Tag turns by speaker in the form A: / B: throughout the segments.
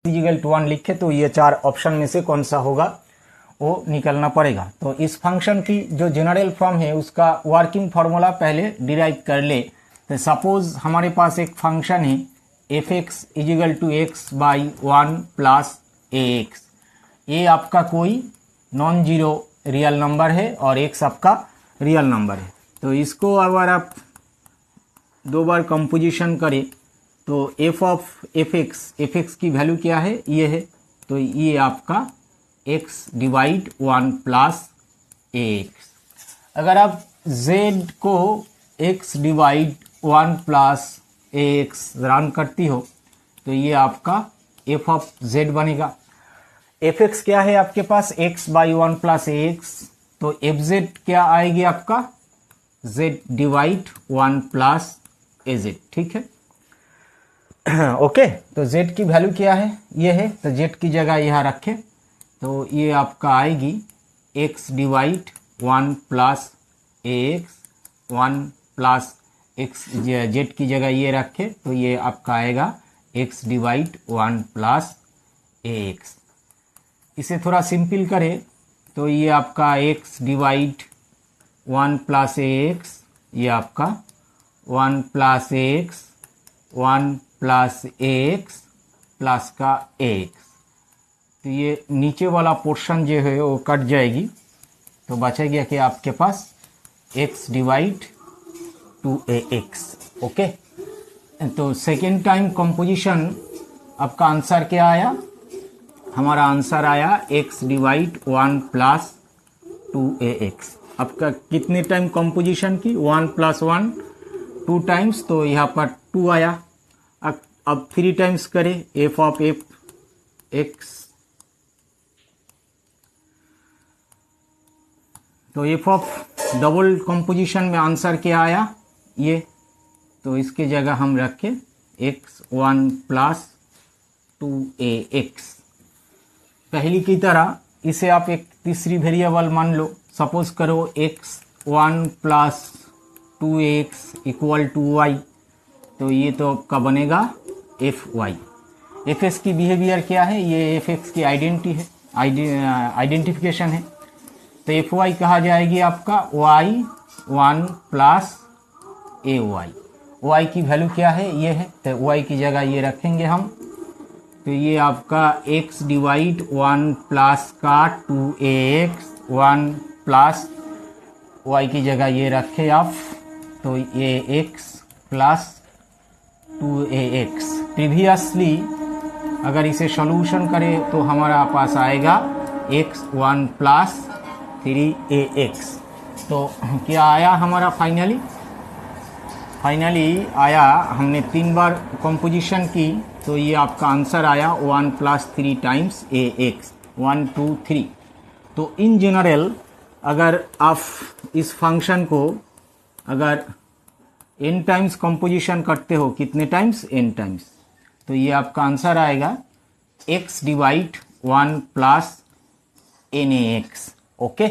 A: Equal to 1 लिखे तो ये 4 ऑप्शन में से कौन सा होगा वो निकलना पड़ेगा। तो इस फंक्शन की जो जनरल फॉर्म है उसका वर्किंग फार्मूला पहले डिराइव कर ले। तो सपोज हमारे पास एक फंक्शन है F X equal to X by 1 plus A X. ये आपका कोई नॉन जीरो रियल नंबर है और एक्स आपका रियल नंबर है। तो इसको अगर आप 2 बार कंपोजिशन करें तो एफ ऑफ एफ एक्स की वैल्यू क्या है, ये है। तो ये आपका x divide 1 plus A x. अगर आप z को x divide 1 plus A x run करती हो तो ये आपका एफ ऑफ z बनेगा। एफ एक्स क्या है आपके पास, x by 1 plus A x. तो एफ जेड क्या आएगी आपका, z डिवाइड 1 प्लस ए जेड, ठीक है। ओके, तो z की वैल्यू क्या है, ये है। तो z की जगह यहाँ रखे तो ये आपका आएगी x divide 1 plus A x, 1 plus x, z की जगह ये रखे तो ये आपका आएगा x divide 1 plus A x. इसे थोड़ा सिंपल करें तो ये आपका x divide 1 plus A X, ये आपका 1 plus A x, 1 plus A x plus का ए एक्स। तो ये नीचे वाला पोर्शन जो है वो कट जाएगी तो बचेगा कि आपके पास x डिवाइड 2 ए एक्स। ओके, तो सेकेंड टाइम कंपोजिशन आपका आंसर क्या आया, हमारा आंसर आया x डिवाइड 1 प्लस 2 ए एक्स। आपका कितने टाइम कंपोजिशन की, 1 प्लस 1 2 टाइम्स, तो यहाँ पर 2 आया। अब 3 टाइम्स करें एफ ऑफ एफ एक्स। तो एफ ऑफ डबल कंपोजिशन में आंसर क्या आया, ये। तो इसके जगह हम रखें x 1 प्लस 2 ए एक्स। पहली की तरह इसे आप एक तीसरी वेरिएबल मान लो। सपोज करो x 1 plus 2 X equal to Y. तो ये तो आपका बनेगा एफ वाई। एफ एक्स की बिहेवियर क्या है, ये एफ एक्स की आइडेंटिफिकेशन है। तो एफ वाई कहा जाएगी आपका y 1 प्लस ए वाई। वाई की वैल्यू क्या है, ये है। तो वाई की जगह ये रखेंगे हम। तो ये आपका x डिवाइड 1 प्लस का 2 ए एक्स, 1 प्लस y की जगह ये रखे आप। तो ये x प्लस 2 ए एक्स। प्रीवियसली अगर इसे सॉल्यूशन करें तो हमारा पास आएगा x 1 प्लस 3 ए एक्स। तो क्या आया हमारा फाइनली आया, हमने 3 बार कंपोजिशन की तो ये आपका आंसर आया 1 प्लस 3 टाइम्स ए एक्स, 1 2 3। तो इन जनरल अगर आप इस फंक्शन को अगर n टाइम्स कंपोजिशन करते हो, कितने टाइम्स, n टाइम्स, तो ये आपका आंसर आएगा x divide 1 plus N A X. Okay,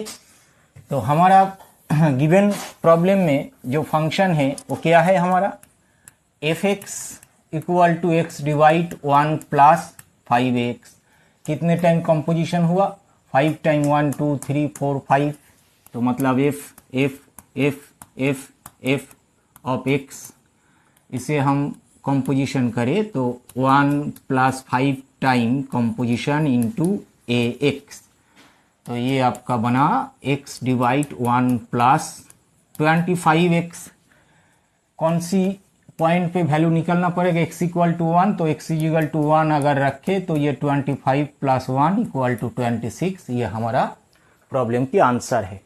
A: तो हमारा गिवन प्रॉब्लम में जो फंक्शन है वो क्या है हमारा, F X equal to X divide 1 plus 5 X. कितने टाइम कंपोजिशन हुआ, 5 टाइम, 1 2 3 4 5। तो मतलब F F F F F of x, इसे हम कंपोजिशन करें तो 1 प्लस 5 टाइम कंपोजिशन इनटू ए एक्स। तो ये आपका बना x डिवाइड 1 प्लस 25 एक्स। कौन सी पॉइंट पे वैल्यू निकलना पड़ेगा, x इक्वल टू 1। तो x इक्वल टू 1 अगर रखे तो ये 25 प्लस 1 इक्वल टू 26। ये हमारा प्रॉब्लम की आंसर है।